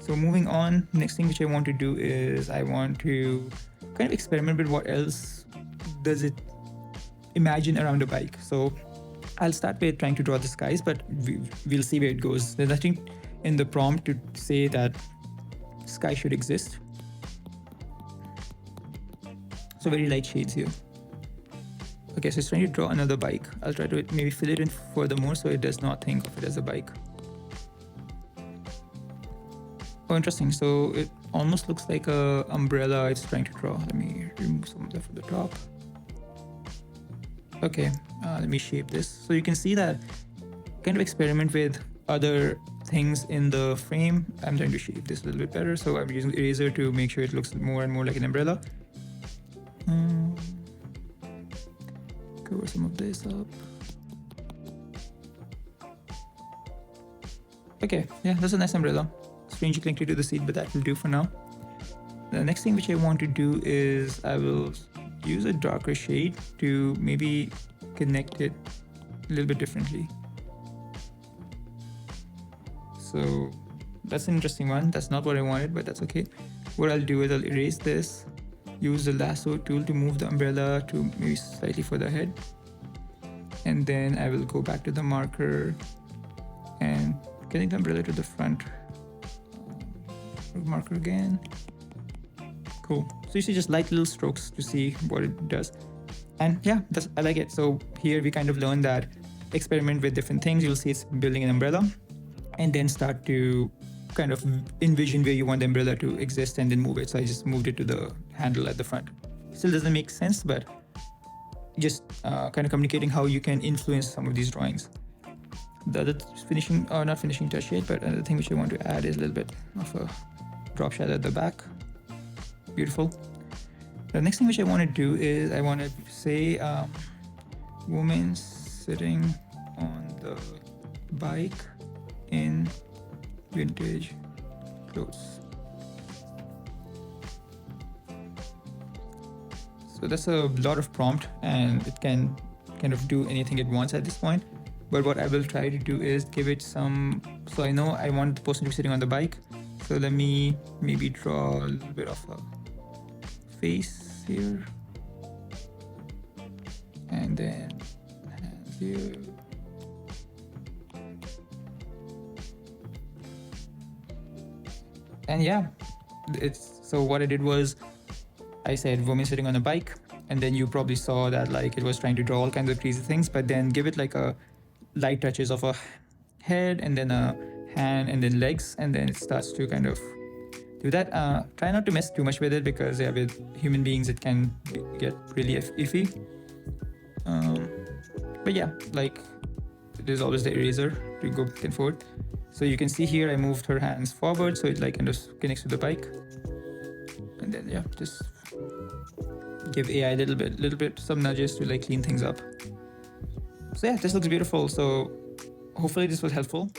So moving on, next thing which I want to do is I want to kind of experiment with what else does it imagine around a bike. So I'll start with trying to draw the skies, but we'll see where it goes. There's nothing in the prompt to say that sky should exist. So very light shades here. Okay, so it's trying to draw another bike. I'll try to maybe fill it in furthermore so it does not think of it as a bike. Oh, interesting. So it almost looks like a umbrella it's trying to draw. Let me remove some of that from the top. Okay, let me shape this. So you can see that kind of experiment with other things in the frame. I'm trying to shape this a little bit better. So I'm using eraser to make sure it looks more and more like an umbrella. Cover some of this up. Okay, yeah, that's a nice umbrella. Strangely connected to the seat, but that will do for now. The next thing which I want to do is I will use a darker shade to maybe connect it a little bit differently. So that's an interesting one. That's not what I wanted, but that's okay. What I'll do is I'll erase this, use the lasso tool to move the umbrella to maybe slightly further ahead. And then I will go back to the marker and connect the umbrella to the front. Marker again. Cool. So you see just light little strokes to see what it does. And yeah, I like it. So here we kind of learn that experiment with different things. You'll see it's building an umbrella and then start to kind of envision where you want the umbrella to exist and then move it. So I just moved it to the handle at the front. Still doesn't make sense, but just kind of communicating how you can influence some of these drawings. The other finishing, or not finishing touch yet, but another thing which I want to add is a little bit of a drop shadow at the back. Beautiful. The next thing which I want to do is I want to say woman sitting on the bike in vintage clothes. So that's a lot of prompt and it can kind of do anything it wants at this point. But what I will try to do is give it some, so I know I want the person to be sitting on the bike. So let me maybe draw a little bit of a face here. And then hands here. And yeah, so what I did was I said woman sitting on a bike, and then you probably saw that like it was trying to draw all kinds of crazy things, but then give it like a light touches of a head and then a hand and then legs, and then it starts to kind of do that. Try not to mess too much with it because yeah, with human beings it can get really iffy. But yeah, like there's always the eraser to go back and forth. So you can see here I moved her hands forward so it like kind of connects to the bike. And then yeah, just give AI a little bit some nudges to like clean things up. So yeah, this looks beautiful. So hopefully this was helpful.